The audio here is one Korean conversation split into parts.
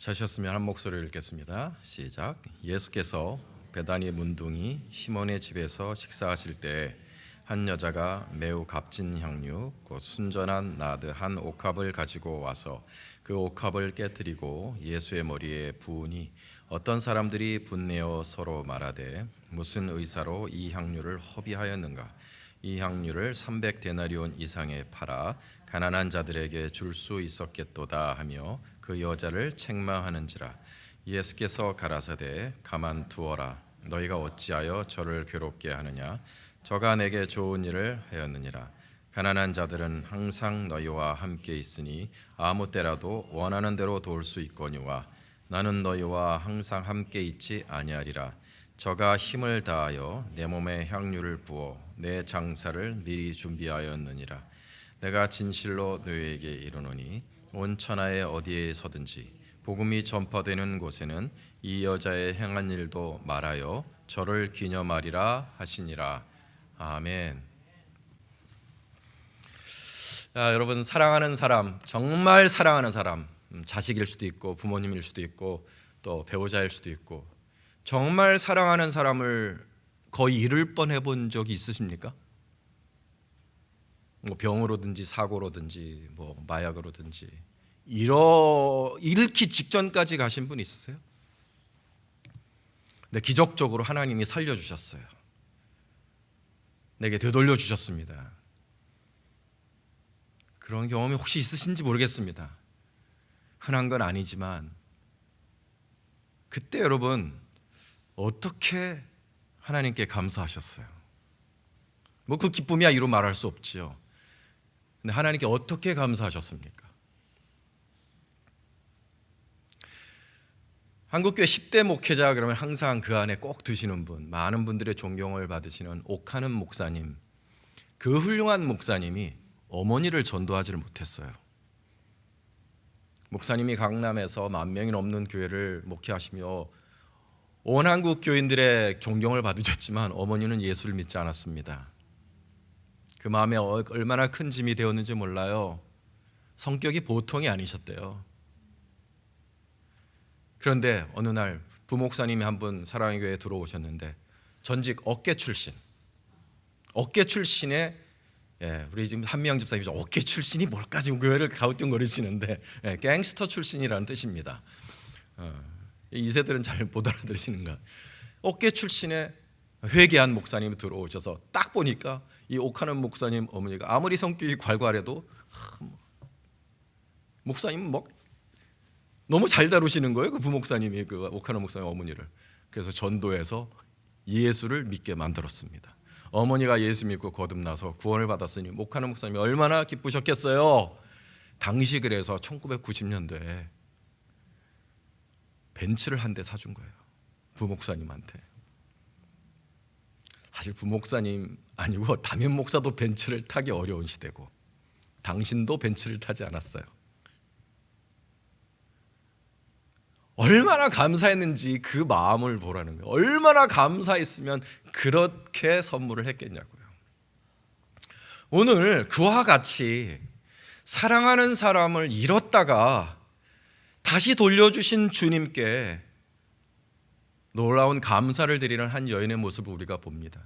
자셨으면 한 목소리를 읽겠습니다. 시작. 예수께서 베다니 문둥이 시몬의 집에서 식사하실 때 한 여자가 매우 값진 향유 곧 순전한 나드 한 옥합을 가지고 와서 그 옥합을 깨뜨리고 예수의 머리에 부으니 어떤 사람들이 분내어 서로 말하되 무슨 의사로 이 향유를 허비하였는가. 이 향유를 300데나리온 이상에 팔아 가난한 자들에게 줄 수 있었겠도다 하며 그 여자를 책망하는지라. 예수께서 가라사대 가만 두어라. 너희가 어찌하여 저를 괴롭게 하느냐. 저가 내게 좋은 일을 하였느니라. 가난한 자들은 항상 너희와 함께 있으니 아무 때라도 원하는 대로 도울 수 있거니와 나는 너희와 항상 함께 있지 아니하리라. 저가 힘을 다하여 내 몸에 향유를 부어 내 장사를 미리 준비하였느니라. 내가 진실로 너희에게 이르노니 온 천하에 어디에서든지 복음이 전파되는 곳에는 이 여자의 행한 일도 말하여 저를 기념하리라 하시니라. 아멘. 여러분, 사랑하는 사람, 정말 사랑하는 사람, 자식일 수도 있고 부모님일 수도 있고 또 배우자일 수도 있고 정말 사랑하는 사람을 거의 잃을 뻔해 본 적이 있으십니까? 뭐 병으로든지 사고로든지 뭐 마약으로든지 잃기 직전까지 가신 분이 있으세요? 근데 기적적으로 하나님이 살려주셨어요. 내게 되돌려 주셨습니다. 그런 경험이 혹시 있으신지 모르겠습니다. 흔한 건 아니지만 그때 여러분 어떻게 하나님께 감사하셨어요? 뭐 그 기쁨이야 이루 말할 수 없지요. 근데 하나님께 어떻게 감사하셨습니까? 한국교회 10대 목회자 그러면 항상 그 안에 꼭 드시는 분, 많은 분들의 존경을 받으시는 옥하는 목사님, 그 훌륭한 목사님이 어머니를 전도하지를 못했어요. 목사님이 강남에서 10,000명이 넘는 교회를 목회하시며 온 한국 교인들의 존경을 받으셨지만 어머니는 예수를 믿지 않았습니다. 그 마음에 얼마나 큰 짐이 되었는지 몰라요. 성격이 보통이 아니셨대요. 그런데 어느 날 부목사님이 한 분 사랑의 교회에 들어오셨는데 전직 어깨 출신의 우리 지금 한미영 집사님이 어깨 출신이 뭘까 지금 교회를 가우뚱거리시는데 갱스터 출신이라는 뜻입니다. 이 세들은 잘 못 알아들으시는가. 어깨 출신의 회개한 목사님이 들어오셔서 딱 보니까 이 옥하는 목사님 어머니가 아무리 성격이 괄괄해도 목사님은 뭐 너무 잘 다루시는 거예요. 그 부목사님이 그 옥하는 목사님 어머니를. 그래서 전도해서 예수를 믿게 만들었습니다. 어머니가 예수 믿고 거듭나서 구원을 받았으니 옥하는 목사님이 얼마나 기쁘셨겠어요. 당시 그래서 1990년대에 벤츠를 한 대 사준 거예요. 부목사님한테. 사실 부목사님 아니고 담임 목사도 벤츠를 타기 어려운 시대고 당신도 벤츠를 타지 않았어요. 얼마나 감사했는지 그 마음을 보라는 거예요. 얼마나 감사했으면 그렇게 선물을 했겠냐고요. 오늘 그와 같이 사랑하는 사람을 잃었다가 다시 돌려주신 주님께 놀라운 감사를 드리는 한 여인의 모습을 우리가 봅니다.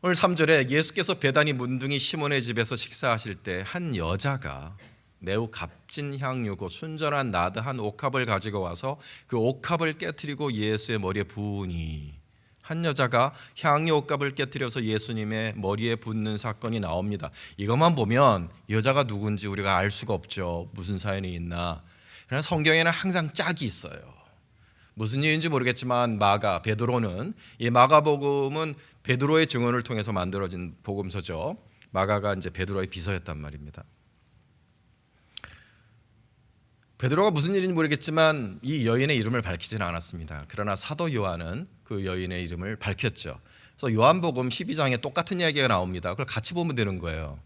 오늘 3절에 예수께서 베다니 문둥이 시몬의 집에서 식사하실 때 한 여자가 매우 값진 향유고 순전한 나드 한 옥합을 가지고 와서 그 옥합을 깨뜨리고 예수의 머리에 부으니, 한 여자가 향유 옥합을 깨뜨려서 예수님의 머리에 붓는 사건이 나옵니다. 이것만 보면 여자가 누군지 우리가 알 수가 없죠. 무슨 사연이 있나. 그러나 성경에는 항상 짝이 있어요. 무슨 이유인지 모르겠지만 베드로는, 이 마가복음은 베드로의 증언을 통해서 만들어진 복음서죠. 마가가 이제 베드로의 비서였단 말입니다. 베드로가 무슨 일인지 모르겠지만 이 여인의 이름을 밝히지는 않았습니다. 그러나 사도 요한은 그 여인의 이름을 밝혔죠. 그래서 요한복음 12장에 똑같은 이야기가 나옵니다. 그걸 같이 보면 되는 거예요.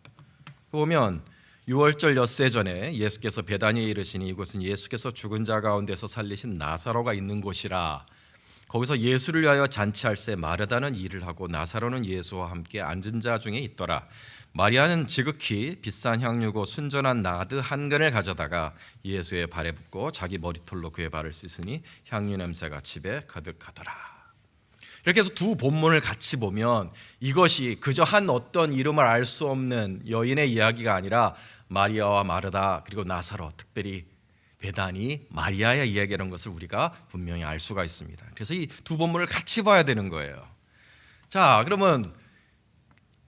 보면 6월절 엿새 전에 예수께서 베다니에 이르시니 이곳은 예수께서 죽은 자 가운데서 살리신 나사로가 있는 곳이라. 거기서 예수를 위하여 잔치할새 마르다는 일을 하고 나사로는 예수와 함께 앉은 자 중에 있더라. 마리아는 지극히 비싼 향유고 순전한 나드 한 근을 가져다가 예수의 발에 붓고 자기 머리털로 그의 발을 씻으니 향유 냄새가 집에 가득하더라. 이렇게 해서 두 본문을 같이 보면 이것이 그저 한 어떤 이름을 알 수 없는 여인의 이야기가 아니라 마리아와 마르다 그리고 나사로, 특별히 베다니 마리아의 이야기라는 것을 우리가 분명히 알 수가 있습니다. 그래서 이 두 본문을 같이 봐야 되는 거예요. 자, 그러면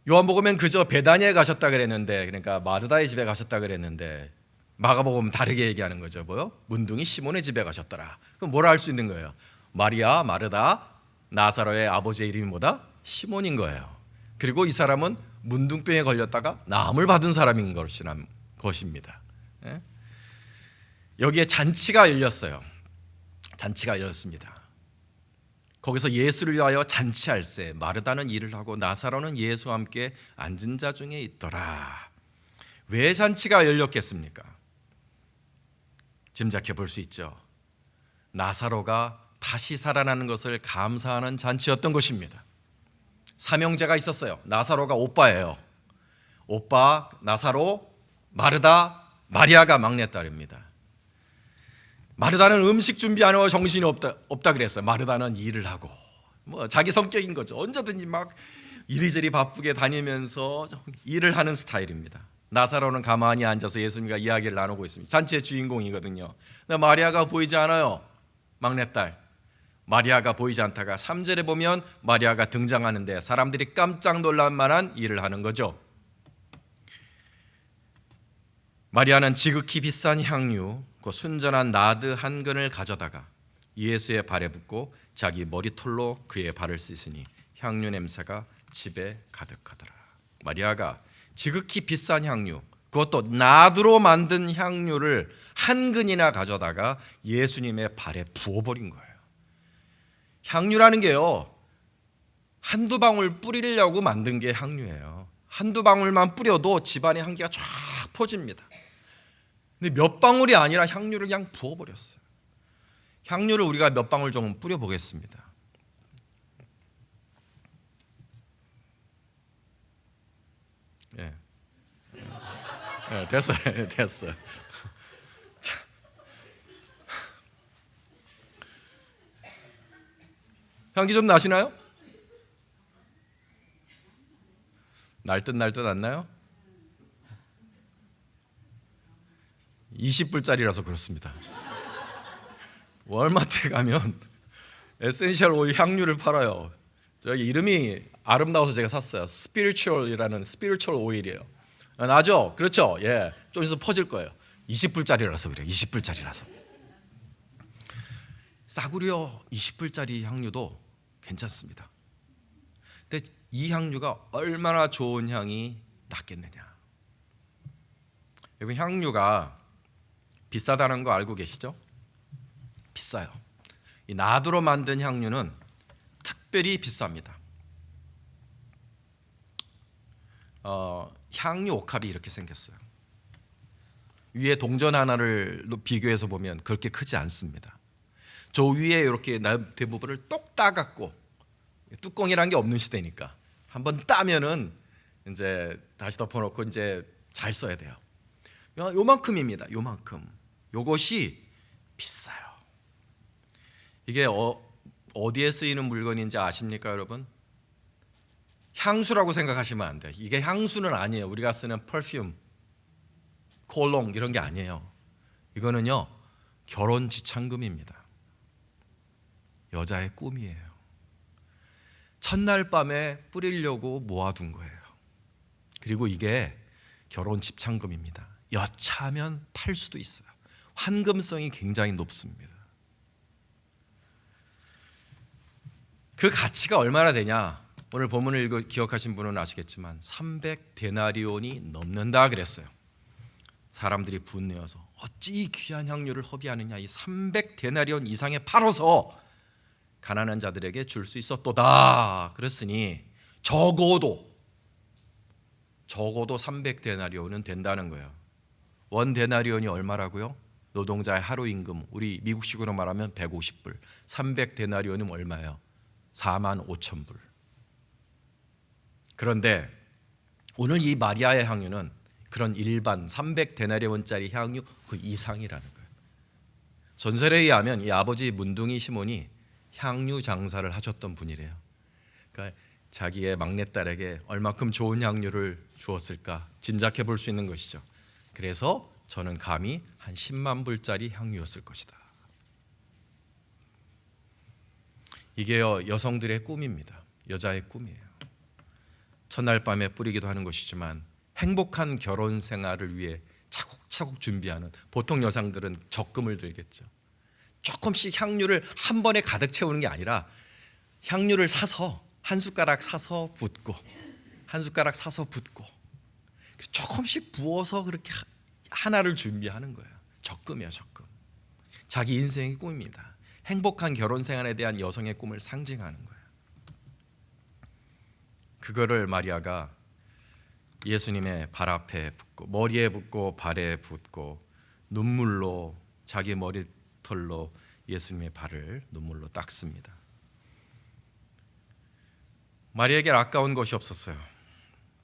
요한복음엔 그저 베다니에 가셨다 그랬는데, 그러니까 마르다의 집에 가셨다 그랬는데, 마가복음은 다르게 얘기하는 거죠. 뭐요? 문둥이 시몬의 집에 가셨더라. 그럼 뭐라 할 수 있는 거예요? 마리아, 마르다, 나사로의 아버지의 이름이 뭐다? 시몬인 거예요. 그리고 이 사람은 문둥병에 걸렸다가 나음을 받은 사람인 것입니다. 예? 여기에 잔치가 열렸어요. 잔치가 열렸습니다. 거기서 예수를 위하여 잔치할세 마르다는 일을 하고 나사로는 예수와 함께 앉은 자 중에 있더라. 왜 잔치가 열렸겠습니까? 짐작해 볼 수 있죠. 나사로가 다시 살아나는 것을 감사하는 잔치였던 것입니다. 삼형제가 있었어요. 나사로가 오빠예요. 오빠, 나사로, 마르다, 마리아가 막내딸입니다. 마르다는 음식 준비 안 하고 정신이 없다 그랬어요. 마르다는 일을 하고 뭐 자기 성격인 거죠. 언제든지 막 이리저리 바쁘게 다니면서 일을 하는 스타일입니다. 나사로는 가만히 앉아서 예수님과 이야기를 나누고 있습니다. 잔치의 주인공이거든요. 근데 마리아가 보이지 않아요. 막내딸 마리아가 보이지 않다가 3절에 보면 마리아가 등장하는데 사람들이 깜짝 놀랄 만한 일을 하는 거죠. 마리아는 지극히 비싼 향유 그 순전한 나드 한 근을 가져다가 예수의 발에 붓고 자기 머리털로 그의 발을 씻으니 향유 냄새가 집에 가득하더라. 마리아가 지극히 비싼 향유, 그것도 나드로 만든 향유를 한 근이나 가져다가 예수님의 발에 부어버린 거예요. 향유라는 게요, 한두 방울 뿌리려고 만든 게 향유예요. 한두 방울만 뿌려도 집안의 향기가 쫙 퍼집니다. 근데 몇 방울이 아니라 향유를 그냥 부어버렸어요. 향유를 우리가 몇 방울 좀 뿌려보겠습니다. 예, 됐어요, 됐어요. 향기 좀 나시나요? 날 듯 안 나요? 20불짜리라서 그렇습니다. 월마트에 가면 에센셜 오일 향유를 팔아요. 저기 이름이 아름다워서 제가 샀어요. 스피리추얼이라는 스피리추얼 오일이에요. 나죠? 그렇죠? 예, 좀 있어서 퍼질 거예요. 20불짜리라서 그래요. 20불짜리라서. 싸구려 20불짜리 향유도 괜찮습니다. 근데 이 향유가 얼마나 좋은 향이 났겠느냐. 여러분, 향유가 비싸다는 거 알고 계시죠? 비싸요. 이 나드로 만든 향유는 특별히 비쌉니다. 향유 옥합이 이렇게 생겼어요. 위에 동전 하나를 비교해서 보면 그렇게 크지 않습니다. 저 위에 이렇게 대부분을 똑 따갖고, 뚜껑이란 게 없는 시대니까 한번 따면은 이제 다시 덮어놓고 이제 잘 써야 돼요. 요만큼입니다. 요만큼. 요것이 비싸요. 이게 어디에 쓰이는 물건인지 아십니까, 여러분? 향수라고 생각하시면 안 돼요. 이게 향수는 아니에요. 우리가 쓰는 퍼퓸, 콜롱 이런 게 아니에요. 이거는요, 결혼 지참금입니다. 여자의 꿈이에요. 첫날 밤에 뿌리려고 모아둔 거예요. 그리고 이게 결혼 집창금입니다. 여차하면 팔 수도 있어요. 환금성이 굉장히 높습니다. 그 가치가 얼마나 되냐? 오늘 본문을 기억하신 분은 아시겠지만 300데나리온이 넘는다 그랬어요. 사람들이 분내어서 어찌 이 귀한 향유를 허비하느냐, 이 300데나리온 이상에 팔아서 가난한 자들에게 줄 수 있었도다. 그랬으니 적어도 300데나리온은 된다는 거예요. 원 데나리온이 얼마라고요? 노동자의 하루 임금, 우리 미국식으로 말하면 150불. 300데나리온은 얼마예요? 45,000불. 그런데 오늘 이 마리아의 향유는 그런 일반 300데나리온짜리 향유 그 이상이라는 거예요. 전설에 의하면 이 아버지 문둥이 시몬이 향유 장사를 하셨던 분이래요. 그러니까 자기의 막내딸에게 얼마큼 좋은 향유를 주었을까 짐작해 볼 수 있는 것이죠. 그래서 저는 감히 한 10만 불짜리 향유였을 것이다. 이게 여성들의 꿈입니다. 여자의 꿈이에요. 첫날 밤에 뿌리기도 하는 것이지만 행복한 결혼 생활을 위해 차곡차곡 준비하는, 보통 여성들은 적금을 들겠죠. 조금씩 향유를 한 번에 가득 채우는 게 아니라 향유를 사서 한 숟가락 사서 붓고 한 숟가락 사서 붓고 조금씩 부어서 그렇게 하나를 준비하는 거예요. 적금이야, 적금. 자기 인생의 꿈입니다. 행복한 결혼 생활에 대한 여성의 꿈을 상징하는 거예요. 그거를 마리아가 예수님의 발 앞에 붓고 머리에 붓고 발에 붓고 눈물로 자기 머리털로 예수님의 발을 눈물로 닦습니다. 마리아에게 아까운 것이 없었어요.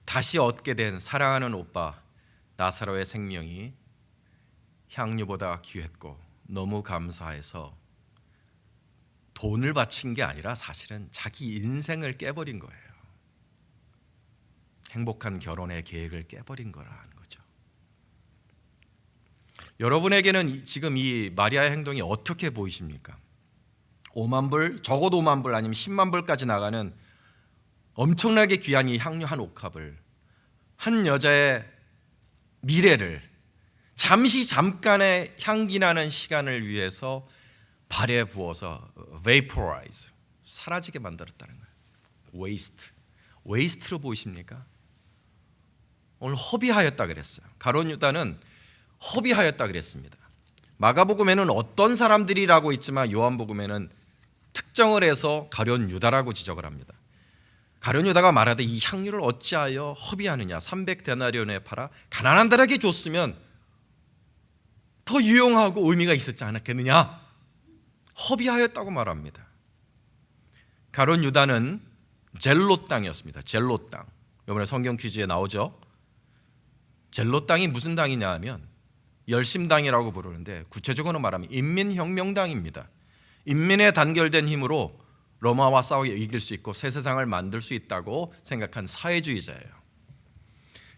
다시 얻게 된 사랑하는 오빠 나사로의 생명이 향유보다 귀했고 너무 감사해서 돈을 바친 게 아니라 사실은 자기 인생을 깨버린 거예요. 행복한 결혼의 계획을 깨버린 거라는 거죠. 여러분에게는 지금 이 마리아의 행동이 어떻게 보이십니까? 5만 불, 적어도 5만 불 아니면 10만 불까지 나가는 엄청나게 귀한 이 향유 한 옥합을, 한 여자의 미래를 잠깐의 향기나는 시간을 위해서 발에 부어서 vaporize, 사라지게 만들었다는 거예요. 웨이스트로 보이십니까? 오늘 허비하였다 그랬어요. 가룟 유다는 허비하였다 그랬습니다. 마가복음에는 어떤 사람들이라고 있지만 요한복음에는 특정을 해서 가룟 유다라고 지적을 합니다. 가룟 유다가 말하되 이 향유를 어찌하여 허비하느냐, 300데나리온에 팔아 가난한 자에게 줬으면 더 유용하고 의미가 있었지 않았겠느냐, 허비하였다고 말합니다. 가룟 유다는 젤롯 땅이었습니다. 젤롯 땅. 이번에 성경 퀴즈에 나오죠. 젤롯 땅이 무슨 당이냐 하면 열심당이라고 부르는데 구체적으로 말하면 인민혁명당입니다. 인민에 단결된 힘으로 로마와 싸워 이길 수 있고 새 세상을 만들 수 있다고 생각한 사회주의자예요.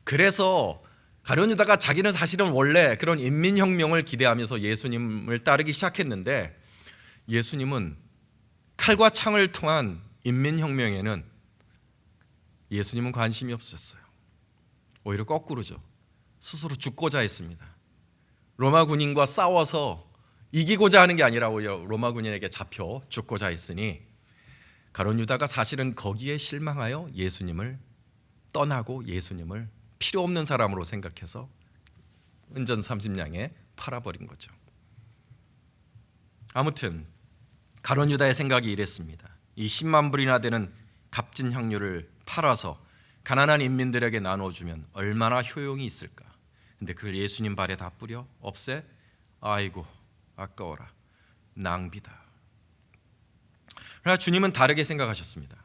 그래서 가룟 유다가 자기는 사실은 원래 그런 인민혁명을 기대하면서 예수님을 따르기 시작했는데 예수님은 칼과 창을 통한 인민혁명에는 예수님은 관심이 없으셨어요. 오히려 거꾸로죠. 스스로 죽고자 했습니다. 로마 군인과 싸워서 이기고자 하는 게 아니라 오히려 로마 군인에게 잡혀 죽고자 했으니 가룟 유다가 사실은 거기에 실망하여 예수님을 떠나고 예수님을 필요 없는 사람으로 생각해서 은전 30냥에 팔아버린 거죠. 아무튼 가룟 유다의 생각이 이랬습니다. 이 10만 불이나 되는 값진 향유를 팔아서 가난한 인민들에게 나눠주면 얼마나 효용이 있을까. 근데 그걸 예수님 발에 다 뿌려 없애? 아이고 아까워라, 낭비다. 그러나 주님은 다르게 생각하셨습니다.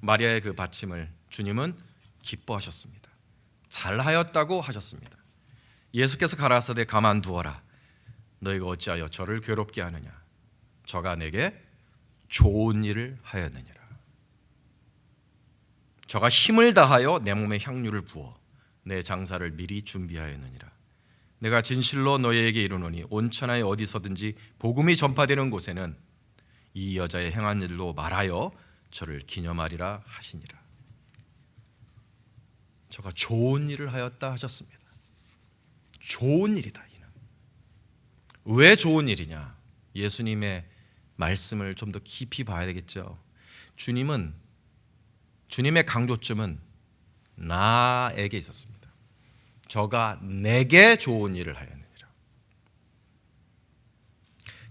마리아의 그 바침을 주님은 기뻐하셨습니다. 잘하였다고 하셨습니다. 예수께서 가라사대 가만두어라, 너희가 어찌하여 저를 괴롭게 하느냐, 저가 내게 좋은 일을 하였느니라. 저가 힘을 다하여 내 몸에 향유를 부어 내 장사를 미리 준비하였느니라. 내가 진실로 너희에게 이르노니 온 천하에 어디서든지 복음이 전파되는 곳에는 이 여자의 행한 일로 말하여 저를 기념하리라 하시니라. 저가 좋은 일을 하였다 하셨습니다. 좋은 일이다. 이는 왜 좋은 일이냐? 예수님의 말씀을 좀 더 깊이 봐야 되겠죠. 주님의 강조점은 나에게 있었습니다. 저가 내게 좋은 일을 하였느니라.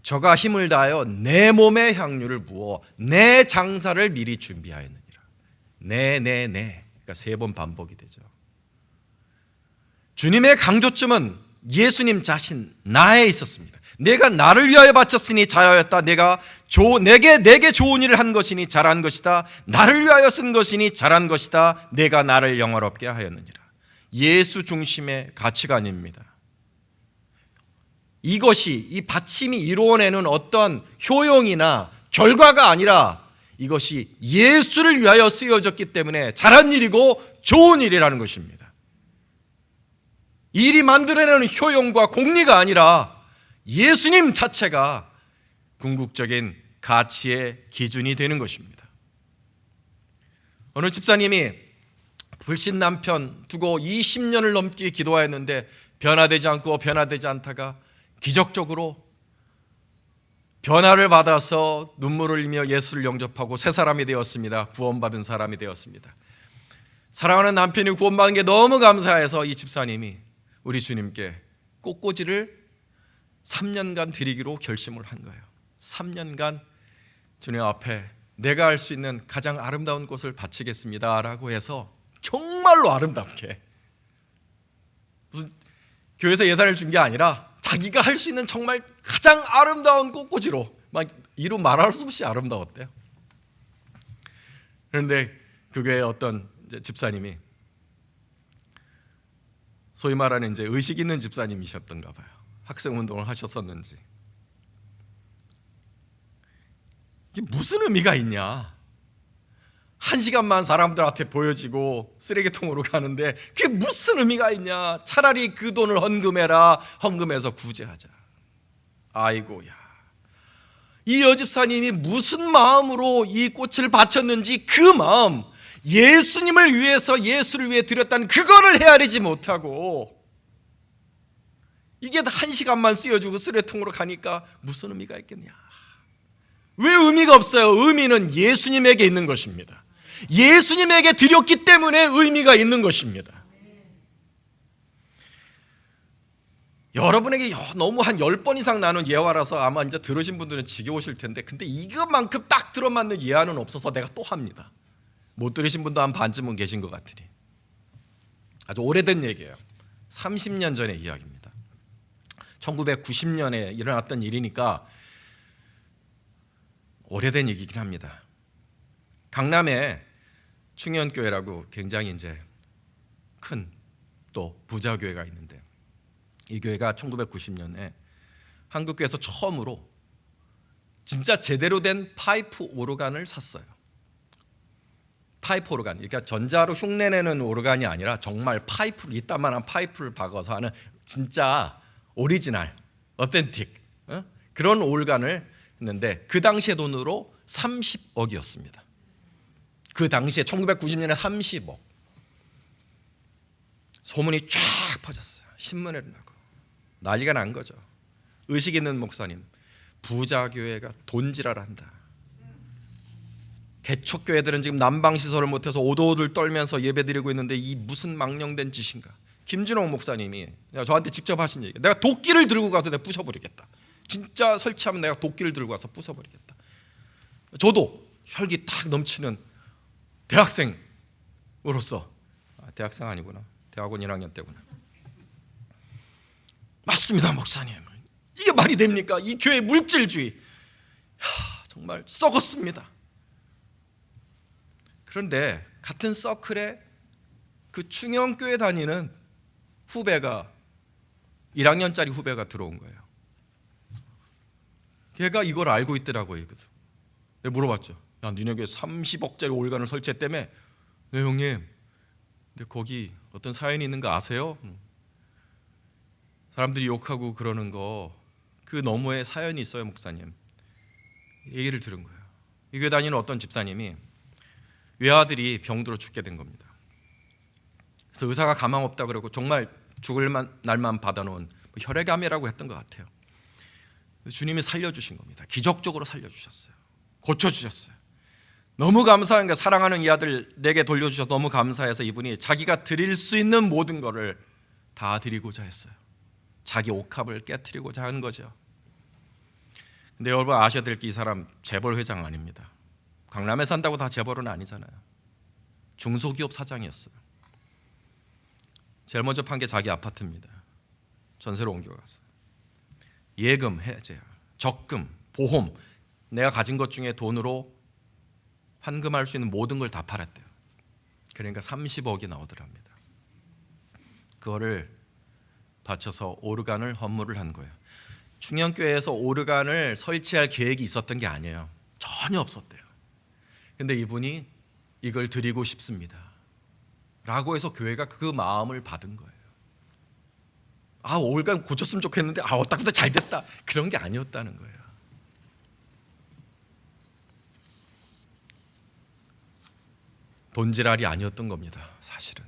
저가 힘을 다하여 내 몸에 향유를 부어 내 장사를 미리 준비하였느니라. 네. 그러니까 3번 반복이 되죠. 주님의 강조점은 예수님 자신 나에 있었습니다. 내가 나를 위하여 바쳤으니 잘하였다. 내가 내게 좋은 일을 한 것이니 잘한 것이다. 나를 위하여 쓴 것이니 잘한 것이다. 내가 나를 영화롭게 하였느니라. 예수 중심의 가치관입니다. 이것이, 이 받침이 이루어내는 어떤 효용이나 결과가 아니라 이것이 예수를 위하여 쓰여졌기 때문에 잘한 일이고 좋은 일이라는 것입니다. 일이 만들어내는 효용과 공리가 아니라 예수님 자체가 궁극적인 가치의 기준이 되는 것입니다. 어느 집사님이 불신 남편 두고 20년을 넘게 기도하였는데 변화되지 않고 변화되지 않다가 기적적으로 변화를 받아서 눈물을 흘리며 예수를 영접하고 새 사람이 되었습니다. 구원받은 사람이 되었습니다. 사랑하는 남편이 구원받은 게 너무 감사해서 이 집사님이 우리 주님께 꽃꽂이를 3년간 드리기로 결심을 한 거예요. 3년간 주님 앞에 내가 할 수 있는 가장 아름다운 꽃을 바치겠습니다 라고 해서 정말로 아름답게, 무슨 교회에서 예산을 준 게 아니라 자기가 할 수 있는 정말 가장 아름다운 꽃꽂이로, 막 이루 말할 수 없이 아름다웠대요. 그런데 그 교회의 어떤 집사님이 소위 말하는 이제 의식 있는 집사님이셨던가 봐요. 학생 운동을 하셨었는지. 이게 무슨 의미가 있냐? 1시간만 사람들한테 보여지고 쓰레기통으로 가는데 그게 무슨 의미가 있냐? 차라리 그 돈을 헌금해라. 헌금해서 구제하자. 아이고야, 이 여집사님이 무슨 마음으로 이 꽃을 바쳤는지 그 마음, 예수님을 위해서, 예수를 위해 드렸다는 그거를 헤아리지 못하고 이게 1시간만 쓰여주고 쓰레기통으로 가니까 무슨 의미가 있겠냐? 왜 의미가 없어요? 의미는 예수님에게 있는 것입니다. 예수님에게 드렸기 때문에 의미가 있는 것입니다. 여러분에게 너무 한 10번 이상 나눈 예화라서 아마 이제 들으신 분들은 지겨우실 텐데, 근데 이것만큼 딱 들어맞는 예화는 없어서 내가 또 합니다. 못 들으신 분도 한 반쯤은 계신 것 같으니. 아주 오래된 얘기예요. 30년 전의 이야기입니다. 1990년에 일어났던 일이니까 오래된 얘기긴 합니다. 강남에 충현교회라고 굉장히 이제 큰 또 부자교회가 있는데, 이 교회가 1990년에 한국교회에서 처음으로 진짜 제대로 된 파이프 오르간을 샀어요. 파이프 오르간, 그러니까 전자로 흉내내는 오르간이 아니라 정말 파이프를, 이따만한 파이프를 박아서 하는 진짜 오리지널, 어텐틱 그런 오르간을 했는데 그 당시의 돈으로 30억이었습니다. 그 당시에 1990년에 30억. 소문이 쫙 퍼졌어요. 신문에 나고 난리가 난 거죠. 의식 있는 목사님, 부자교회가 돈지랄한다. 개척교회들은 지금 난방시설을 못해서 오도오들 떨면서 예배드리고 있는데 이 무슨 망령된 짓인가. 김진홍 목사님이 저한테 직접 하신 얘기, 내가 도끼를 들고 가서 내가 부숴버리겠다. 진짜 설치하면 내가 도끼를 들고 가서 부숴버리겠다. 저도 혈기 탁 넘치는 대학생으로서, 대학생 아니구나, 대학원 1학년 때구나. 맞습니다 목사님, 이게 말이 됩니까? 이 교회 물질주의 정말 썩었습니다. 그런데 같은 서클에 그 충영교회 다니는 후배가, 1학년짜리 후배가 들어온 거예요. 걔가 이걸 알고 있더라고요. 그래서 내가 물어봤죠. 야, 니네 교회 30억짜리 올간을 설치했다며? 네 형님, 근데 거기 어떤 사연이 있는 거 아세요? 사람들이 욕하고 그러는 거, 그 너머에 사연이 있어요 목사님. 얘기를 들은 거예요. 이 교회 다니는 어떤 집사님이 외아들이 병들어 죽게 된 겁니다. 그래서 의사가 가망 없다 그러고 정말 죽을 날만 받아놓은 혈액암이라고 했던 것 같아요. 주님이 살려주신 겁니다. 기적적으로 살려주셨어요. 고쳐주셨어요. 너무 감사한 게, 사랑하는 이 아들 내게 돌려주셔서 너무 감사해서 이분이 자기가 드릴 수 있는 모든 거를 다 드리고자 했어요. 자기 옥합을 깨트리고자 하는 거죠. 근데 여러분 아셔야 될 게, 이 사람 재벌 회장 아닙니다. 강남에 산다고 다 재벌은 아니잖아요. 중소기업 사장이었어요. 제일 먼저 판 게 자기 아파트입니다. 전세로 옮겨갔어요. 예금 해제, 적금, 보험 내가 가진 것 중에 돈으로 환금할 수 있는 모든 걸 다 팔았대요. 그러니까 30억이 나오더랍니다. 그거를 바쳐서 오르간을 헌물을 한 거예요. 충영교회에서 오르간을 설치할 계획이 있었던 게 아니에요. 전혀 없었대요. 근데 이분이 이걸 드리고 싶습니다 라고 해서 교회가 그 마음을 받은 거예요. 오르간 고쳤으면 좋겠는데 어따구다 잘 됐다, 그런 게 아니었다는 거예요. 돈지랄이 아니었던 겁니다. 사실은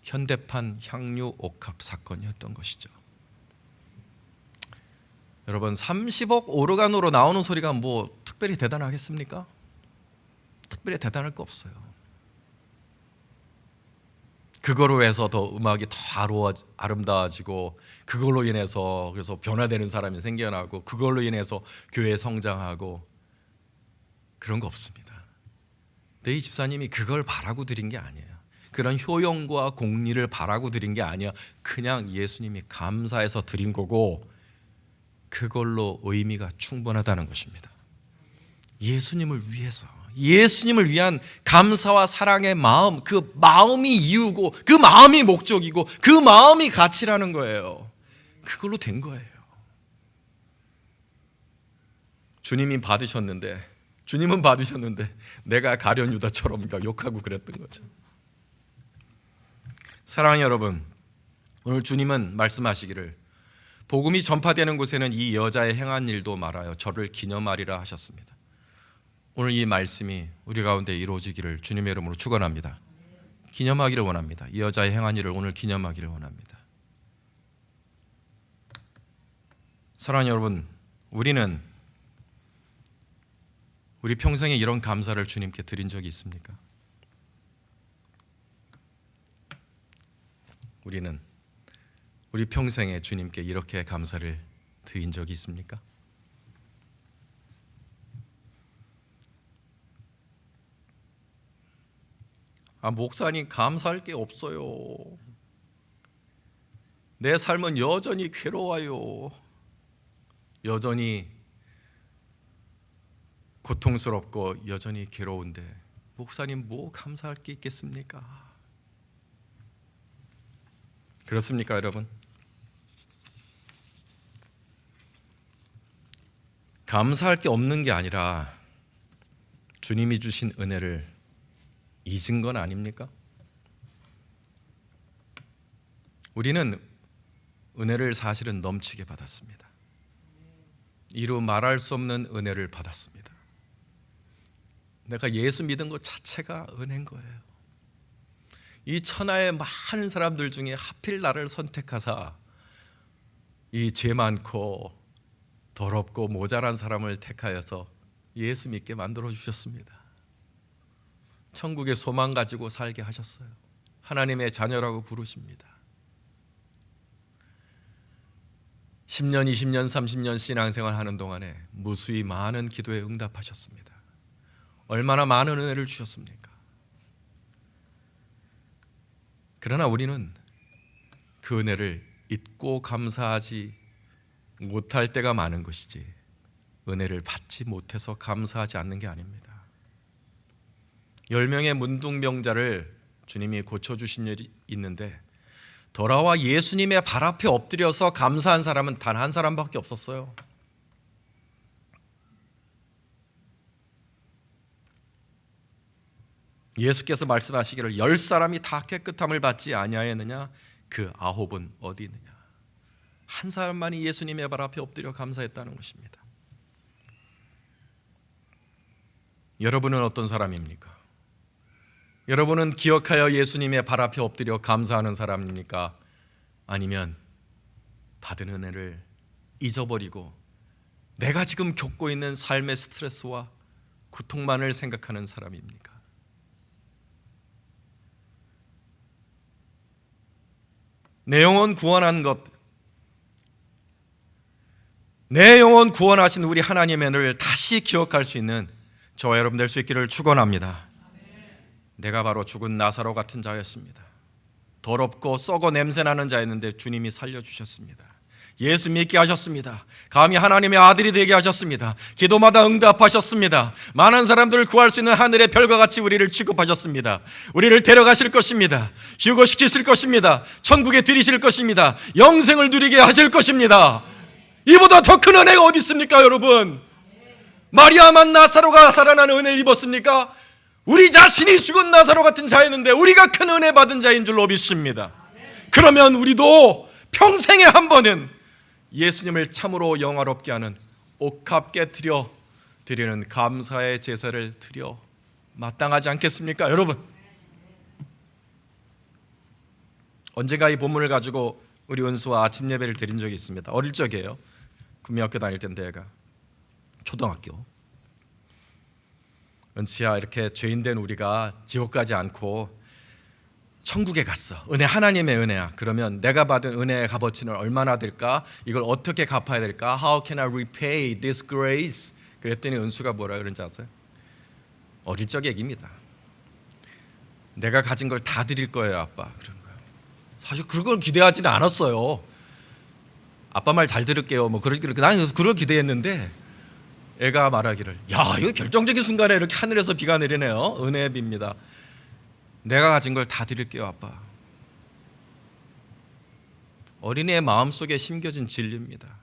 현대판 향유 옥합 사건이었던 것이죠. 여러분, 30억 오르간으로 나오는 소리가 뭐 특별히 대단하겠습니까? 특별히 대단할 거 없어요. 그거로 해서 더 음악이 더 아름다워지고, 그걸로 인해서 그래서 변화되는 사람이 생겨나고, 그걸로 인해서 교회 성장하고, 그런 거 없습니다. 근데 이 집사님이 그걸 바라고 드린 게 아니에요. 그런 효용과 공리를 바라고 드린 게 아니야. 그냥 예수님이 감사해서 드린 거고, 그걸로 의미가 충분하다는 것입니다. 예수님을 위해서, 예수님을 위한 감사와 사랑의 마음, 그 마음이 이유고, 그 마음이 목적이고, 그 마음이 가치라는 거예요. 그걸로 된 거예요. 주님은 받으셨는데 내가 가룟 유다처럼 욕하고 그랬던 거죠. 사랑하는 여러분, 오늘 주님은 말씀하시기를 복음이 전파되는 곳에는 이 여자의 행한 일도 말하여 저를 기념하리라 하셨습니다. 오늘 이 말씀이 우리 가운데 이루어지기를 주님의 이름으로 축원합니다. 기념하기를 원합니다. 이 여자의 행한 일을 오늘 기념하기를 원합니다. 사랑하는 여러분, 우리 평생에 이런 감사를 주님께 드린 적이 있습니까? 우리 평생에 주님께 이렇게 감사를 드린 적이 있습니까? 목사님, 감사할 게 없어요. 내 삶은 여전히 괴로워요. 여전히 고통스럽고 여전히 괴로운데 목사님 뭐 감사할 게 있겠습니까? 그렇습니까, 여러분? 감사할 게 없는 게 아니라 주님이 주신 은혜를 잊은 건 아닙니까? 우리는 은혜를 사실은 넘치게 받았습니다. 이루 말할 수 없는 은혜를 받았습니다. 내가 예수 믿은 것 자체가 은혜인 거예요. 이 천하의 많은 사람들 중에 하필 나를 선택하사 이 죄 많고 더럽고 모자란 사람을 택하여서 예수 믿게 만들어 주셨습니다. 천국의 소망 가지고 살게 하셨어요. 하나님의 자녀라고 부르십니다. 10년, 20년, 30년 신앙생활 하는 동안에 무수히 많은 기도에 응답하셨습니다. 얼마나 많은 은혜를 주셨습니까? 그러나 우리는 그 은혜를 잊고 감사하지 못할 때가 많은 것이지, 은혜를 받지 못해서 감사하지 않는 게 아닙니다. 10명의 문둥병자를 주님이 고쳐주신 일이 있는데, 돌아와 예수님의 발 앞에 엎드려서 감사한 사람은 단 한 사람밖에 없었어요. 예수께서 말씀하시기를 10사람이 다 깨끗함을 받지 아니하였느냐? 그 9은 어디 있느냐? 한 사람만이 예수님의 발 앞에 엎드려 감사했다는 것입니다. 여러분은 어떤 사람입니까? 여러분은 기억하여 예수님의 발 앞에 엎드려 감사하는 사람입니까? 아니면 받은 은혜를 잊어버리고 내가 지금 겪고 있는 삶의 스트레스와 고통만을 생각하는 사람입니까? 내 영혼 구원한 것, 내 영혼 구원하신 우리 하나님의 은혜를 다시 기억할 수 있는 저와 여러분 될 수 있기를 축원합니다. 내가 바로 죽은 나사로 같은 자였습니다. 더럽고 썩어 냄새나는 자였는데 주님이 살려주셨습니다. 예수 믿게 하셨습니다. 감히 하나님의 아들이 되게 하셨습니다. 기도마다 응답하셨습니다. 많은 사람들을 구할 수 있는 하늘의 별과 같이 우리를 취급하셨습니다. 우리를 데려가실 것입니다. 휴거시키실 것입니다. 천국에 들이실 것입니다. 영생을 누리게 하실 것입니다. 이보다 더 큰 은혜가 어디 있습니까, 여러분? 마리아만 나사로가 살아나는 은혜를 입었습니까? 우리 자신이 죽은 나사로 같은 자였는데 우리가 큰 은혜 받은 자인 줄로 믿습니다. 그러면 우리도 평생에 한 번은 예수님을 참으로 영화롭게 하는 옥합게 드리는 감사의 제사를 드려 마땅하지 않겠습니까, 여러분? 언젠가 이 본문을 가지고 우리 은수와 아침 예배를 드린 적이 있습니다. 어릴 적이에요. 구미학교 다닐 때인데 애가 초등학교. 은수야, 이렇게 죄인된 우리가 지옥 가지 않고 천국에 갔어. 은혜, 하나님의 은혜야. 그러면 내가 받은 은혜의 값어치는 얼마나 될까? 이걸 어떻게 갚아야 될까? How can I repay this grace? 그랬더니 은수가 뭐라 그런지 아세요? 어릴 적 얘기입니다. 내가 가진 걸 다 드릴 거예요, 아빠. 그런 거예요. 사실 그걸 기대하지는 않았어요. 아빠 말 잘 들을게요. 뭐 나는 그걸 기대했는데 애가 말하기를, 야, 이거 결정적인 순간에 이렇게 하늘에서 비가 내리네요. 은혜의 비입니다. 내가 가진 걸 다 드릴게요, 아빠. 어린이의 마음속에 심겨진 진리입니다.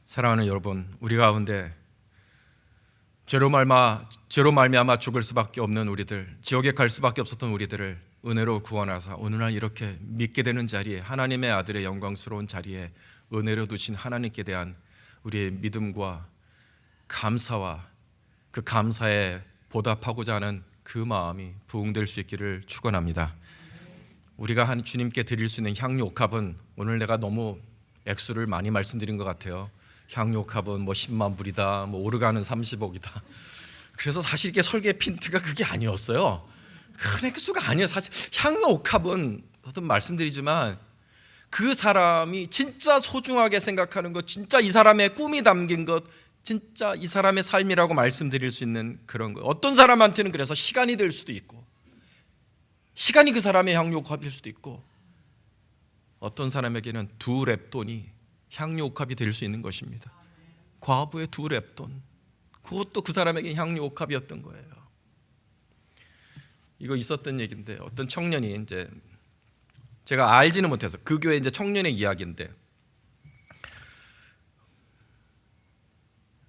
사랑하는 여러분, 우리 가운데 죄로 말미암아 죽을 수밖에 없는 우리들, 지옥에 갈 수밖에 없었던 우리들을 은혜로 구원하사 오늘날 이렇게 믿게 되는 자리에, 하나님의 아들의 영광스러운 자리에 은혜로 두신 하나님께 대한 우리의 믿음과 감사와 그 감사에 보답하고자 하는 그 마음이 부응될 수 있기를 축원합니다. 우리가 주님께 드릴 수 있는 향유 옥합은, 오늘 내가 너무 액수를 많이 말씀드린 것 같아요. 향유 옥합은 뭐 10만 불이다, 뭐 오르가는 30억이다. 그래서 사실 이게 설계 핀트가 그게 아니었어요. 큰 액수가 아니에요. 사실 향유 옥합은 저도 말씀드리지만 그 사람이 진짜 소중하게 생각하는 것, 진짜 이 사람의 꿈이 담긴 것, 진짜 이 사람의 삶이라고 말씀드릴 수 있는 그런 거예요. 어떤 사람한테는 그래서 시간이 될 수도 있고, 시간이 그 사람의 향유 옥합일 수도 있고, 어떤 사람에게는 2랩돈이 향유 옥합이 될 수 있는 것입니다. 과부의 2랩돈, 그것도 그 사람에게 향유 옥합이었던 거예요. 이거 있었던 얘기인데, 어떤 청년이, 이제 제가 알지는 못해서 그 교회 이제 청년의 이야기인데,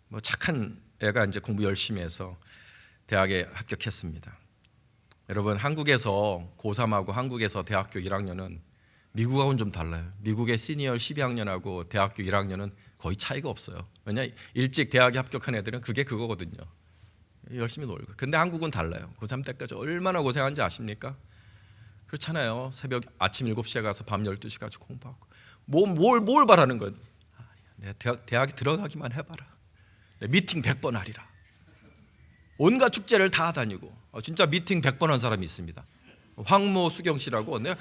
뭐 착한 애가 이제 공부 열심히 해서 대학에 합격했습니다. 여러분, 한국에서 고3하고 한국에서 대학교 1학년은 미국하고는 좀 달라요. 미국의 시니어 12학년하고 대학교 1학년은 거의 차이가 없어요. 왜냐, 일찍 대학에 합격한 애들은 그게 그거거든요. 열심히 놀고. 근데 한국은 달라요. 고3 때까지 얼마나 고생한지 아십니까? 그렇잖아요. 새벽 아침 7시에 가서 밤 12시까지 공부하고. 뭘 바라는 거예요? 내가 대학에 들어가기만 해봐라. 미팅 100번 하리라. 온갖 축제를 다 다니고. 진짜 미팅 100번 한 사람이 있습니다. 황모 수경 씨라고. 내가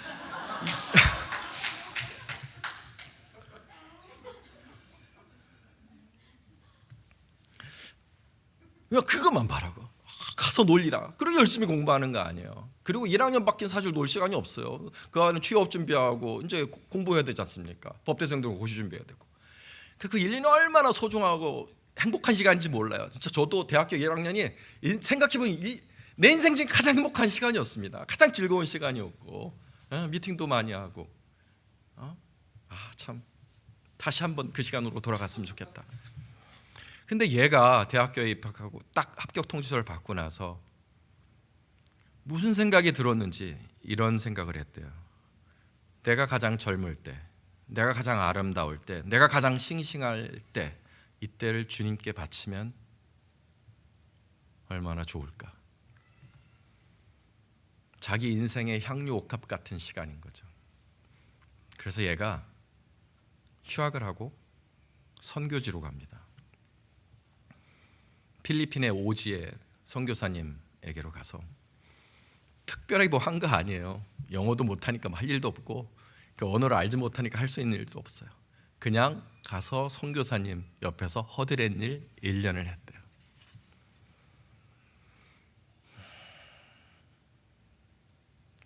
그것만 바라고 가서 놀리라. 그리고 열심히 공부하는 거 아니에요. 그리고 1학년밖에 사실 놀 시간이 없어요. 그 안에 취업 준비하고 이제 공부해야 되지 않습니까? 법대생들 고시 준비해야 되고. 그 1년이 얼마나 소중하고 행복한 시간인지 몰라요. 진짜 저도 대학교 1학년이 생각해보면 내 인생 중에 가장 행복한 시간이었습니다. 가장 즐거운 시간이었고, 미팅도 많이 하고, 참 다시 한번 그 시간으로 돌아갔으면 좋겠다. 근데 얘가 대학교에 입학하고 딱 합격 통지서를 받고 나서 무슨 생각이 들었는지 이런 생각을 했대요. 내가 가장 젊을 때, 내가 가장 아름다울 때, 내가 가장 싱싱할 때, 이때를 주님께 바치면 얼마나 좋을까. 자기 인생의 향유 옥합 같은 시간인 거죠. 그래서 얘가 휴학을 하고 선교지로 갑니다. 필리핀의 오지의 선교사님에게로 가서, 특별하게 뭐 한 거 아니에요. 영어도 못하니까 할 일도 없고, 그 언어를 알지 못하니까 할 수 있는 일도 없어요. 그냥 가서 선교사님 옆에서 허드렛 일 1년을 했대요.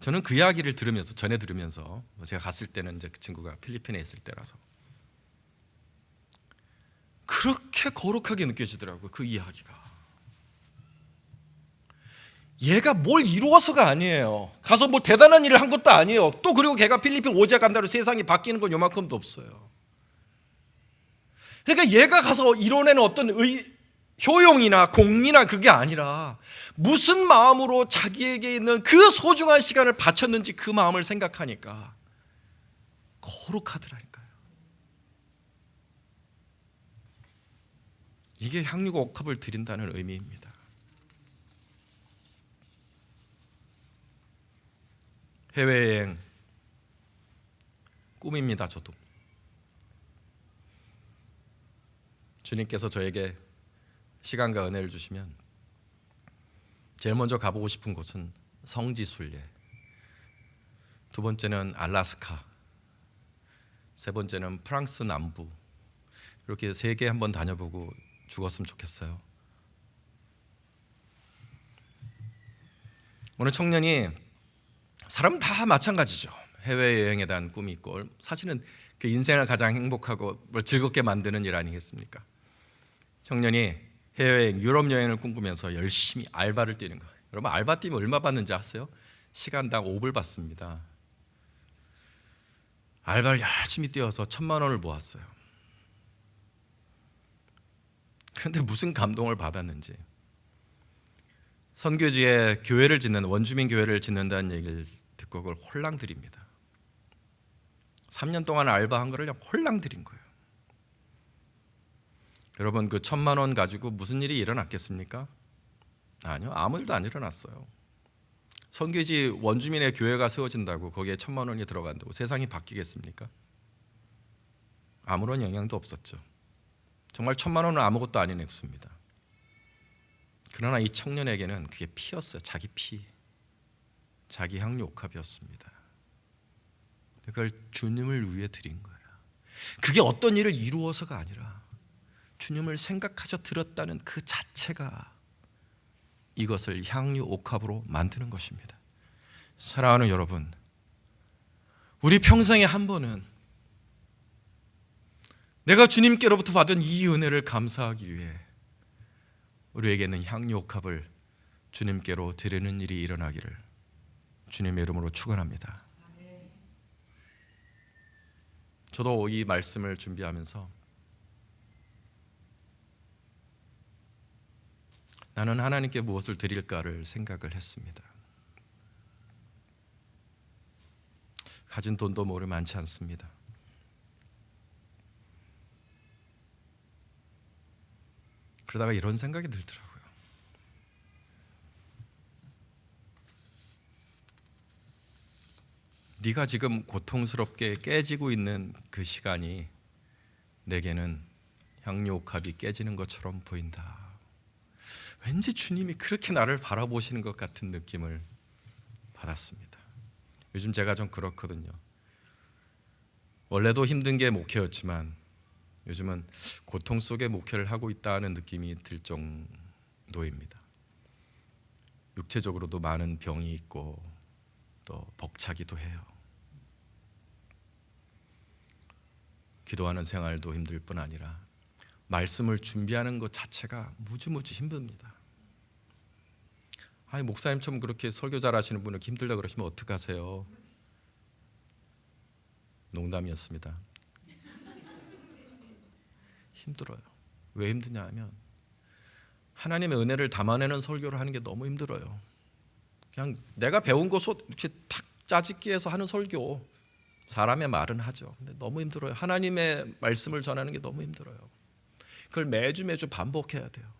저는 그 이야기를 전해 들으면서 제가 갔을 때는 이제 그 친구가 필리핀에 있을 때라서 그렇게 거룩하게 느껴지더라고요. 그 이야기가. 얘가 뭘 이루어서가 아니에요. 가서 뭐 대단한 일을 한 것도 아니에요. 또 그리고 걔가 필리핀 오제 간다고 세상이 바뀌는 건 요만큼도 없어요. 그러니까 얘가 가서 이뤄내는 어떤 효용이나 공리나 그게 아니라 무슨 마음으로 자기에게 있는 그 소중한 시간을 바쳤는지 그 마음을 생각하니까 거룩하더라니까요. 이게 향유가 옥합을 드린다는 의미입니다. 해외여행 꿈입니다. 저도 주님께서 저에게 시간과 은혜를 주시면 제일 먼저 가보고 싶은 곳은 성지순례, 두 번째는 알래스카, 세 번째는 프랑스 남부, 이렇게 세계 한번 다녀보고 죽었으면 좋겠어요. 오늘 청년이 사람은 다 마찬가지죠. 해외여행에 대한 꿈이 있고 사실은 그 인생을 가장 행복하고 즐겁게 만드는 일 아니겠습니까? 청년이 해외여행, 유럽 여행을 꿈꾸면서 열심히 알바를 뛰는 거예요. 여러분 알바 뛰면 얼마 받는지 아세요? 시간당 5불 받습니다. 알바를 열심히 뛰어서 1,000만 원을 모았어요. 그런데 무슨 감동을 받았는지 선교지에 교회를 짓는 원주민 교회를 짓는다는 얘기를 듣고 그걸 홀랑 드립니다. 3년 동안 알바한 거를 그냥 홀랑 드린 거예요. 여러분 그 1,000만 원 가지고 무슨 일이 일어났겠습니까? 아니요, 아무 일도 안 일어났어요. 선교지 원주민의 교회가 세워진다고 거기에 1,000만 원이 들어간다고 세상이 바뀌겠습니까? 아무런 영향도 없었죠. 정말 1,000만 원은 아무것도 아닌 액수입니다. 그러나 이 청년에게는 그게 피였어요. 자기 피, 자기 향유 옥합이었습니다. 그걸 주님을 위해 드린 거예요. 그게 어떤 일을 이루어서가 아니라 주님을 생각하셔 드렸다는 그 자체가 이것을 향유 옥합으로 만드는 것입니다. 사랑하는 여러분, 우리 평생에 한 번은 내가 주님께로부터 받은 이 은혜를 감사하기 위해 우리에게는 향유 옥합을 주님께로 드리는 일이 일어나기를 주님의 이름으로 축원합니다. 저도 이 말씀을 준비하면서 나는 하나님께 무엇을 드릴까를 생각을 했습니다. 가진 돈도 모르 많지 않습니다. 그러다가 이런 생각이 들더라고요. 네가 지금 고통스럽게 깨지고 있는 그 시간이 내게는 향유 옥합이 깨지는 것처럼 보인다. 왠지 주님이 그렇게 나를 바라보시는 것 같은 느낌을 받았습니다. 요즘 제가 좀 그렇거든요. 원래도 힘든 게 목회였지만 요즘은 고통 속에 목회를 하고 있다는 느낌이 들 정도입니다. 육체적으로도 많은 병이 있고 또 벅차기도 해요. 기도하는 생활도 힘들 뿐 아니라 말씀을 준비하는 것 자체가 무지무지 힘듭니다. 아니 목사님처럼 그렇게 설교 잘하시는 분을 힘들다 그러시면 어떡하세요? 농담이었습니다. 힘들어요. 왜 힘드냐 하면 하나님의 은혜를 담아내는 설교를 하는 게 너무 힘들어요. 그냥 내가 배운 거 이렇게 탁 짜집기해서 하는 설교, 사람의 말은 하죠. 근데 너무 힘들어요. 하나님의 말씀을 전하는 게 너무 힘들어요. 그걸 매주 반복해야 돼요.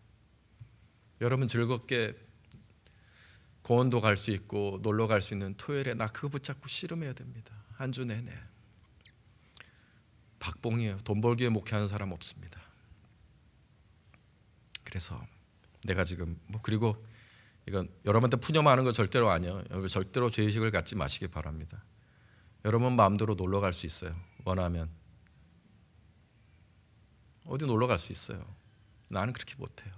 여러분 즐겁게 공원도 갈 수 있고 놀러 갈 수 있는 토요일에 나 그거 붙잡고 씨름해야 됩니다. 한 주 내내. 박봉이에요. 돈 벌기에 목회하는 사람 없습니다. 그래서 내가 지금 그리고 이건 여러분한테 푸념하는 거 절대로 아니에요. 여러분 절대로 죄의식을 갖지 마시기 바랍니다. 여러분 마음대로 놀러 갈 수 있어요. 원하면 어디 놀러 갈 수 있어요. 나는 그렇게 못해요.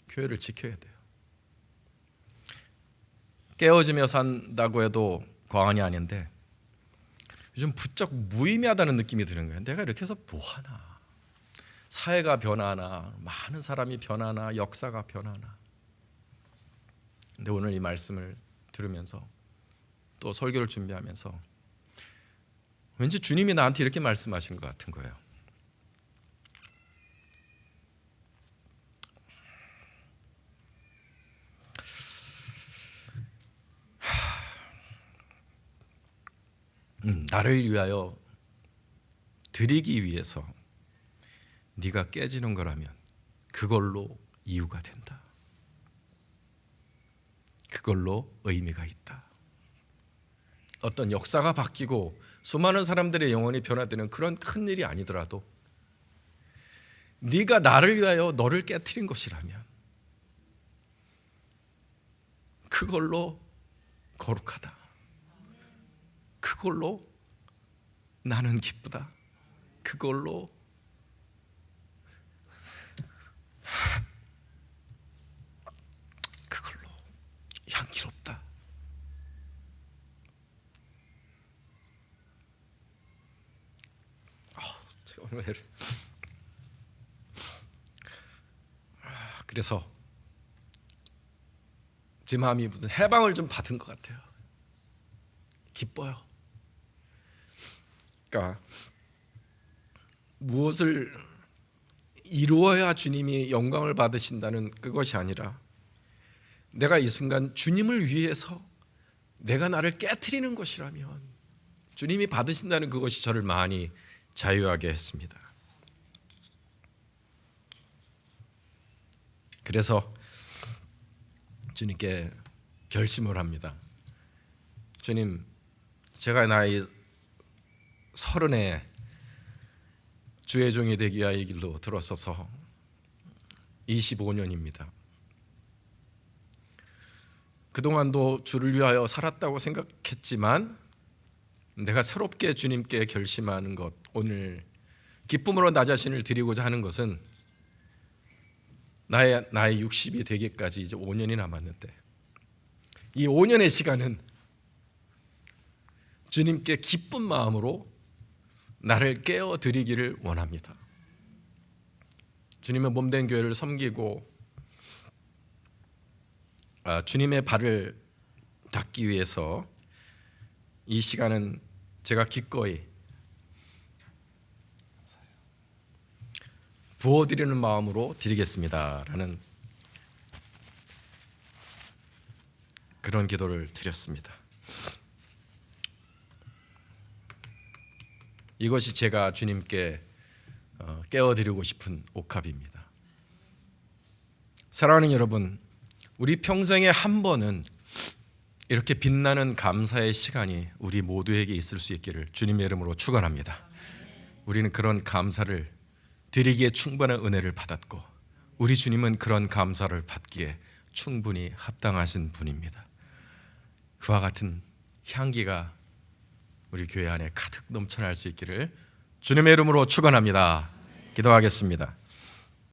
교회를 지켜야 돼요. 깨어지며 산다고 해도 과언이 아닌데 요즘 부쩍 무의미하다는 느낌이 드는 거예요. 내가 이렇게 해서 뭐하나, 사회가 변하나, 많은 사람이 변하나, 역사가 변하나. 근데 오늘 이 말씀을 들으면서 또 설교를 준비하면서 왠지 주님이 나한테 이렇게 말씀하신 것 같은 거예요. 나를 위하여 드리기 위해서 네가 깨지는 거라면 그걸로 이유가 된다. 그걸로 의미가 있다. 어떤 역사가 바뀌고 수많은 사람들의 영혼이 변화되는 그런 큰 일이 아니더라도 네가 나를 위하여 너를 깨트린 것이라면 그걸로 거룩하다. 그걸로 나는 기쁘다. 그걸로 향기롭다. 제가 오늘 그래서 제 마음이 무슨 해방을 좀 받은 것 같아요. 기뻐요. 그러니까 무엇을 이루어야 주님이 영광을 받으신다는 그것이 아니라 내가 이 순간 주님을 위해서 내가 나를 깨트리는 것이라면 주님이 받으신다는 그것이 저를 많이 자유하게 했습니다. 그래서 주님께 결심을 합니다. 주님, 제가 나이 30에 주의 종이 되기 위하여 이 길로 들어서서 25년입니다. 그동안도 주를 위하여 살았다고 생각했지만 내가 새롭게 주님께 결심하는 것, 오늘 기쁨으로 나 자신을 드리고자 하는 것은 나의 60이 되기까지 이제 5년이 남았는데 이 5년의 시간은 주님께 기쁜 마음으로 나를 깨어 드리기를 원합니다. 주님의 몸된 교회를 섬기고 주님의 발을 닦기 위해서 이 시간은 제가 기꺼이 부어드리는 마음으로 드리겠습니다라는 그런 기도를 드렸습니다. 이것이 제가 주님께 깨어드리고 싶은 옥합입니다. 사랑하는 여러분, 우리 평생에 한 번은 이렇게 빛나는 감사의 시간이 우리 모두에게 있을 수 있기를 주님의 이름으로 축원합니다. 우리는 그런 감사를 드리기에 충분한 은혜를 받았고 우리 주님은 그런 감사를 받기에 충분히 합당하신 분입니다. 그와 같은 향기가 우리 교회 안에 가득 넘쳐날 수 있기를 주님의 이름으로 축원합니다. 기도하겠습니다.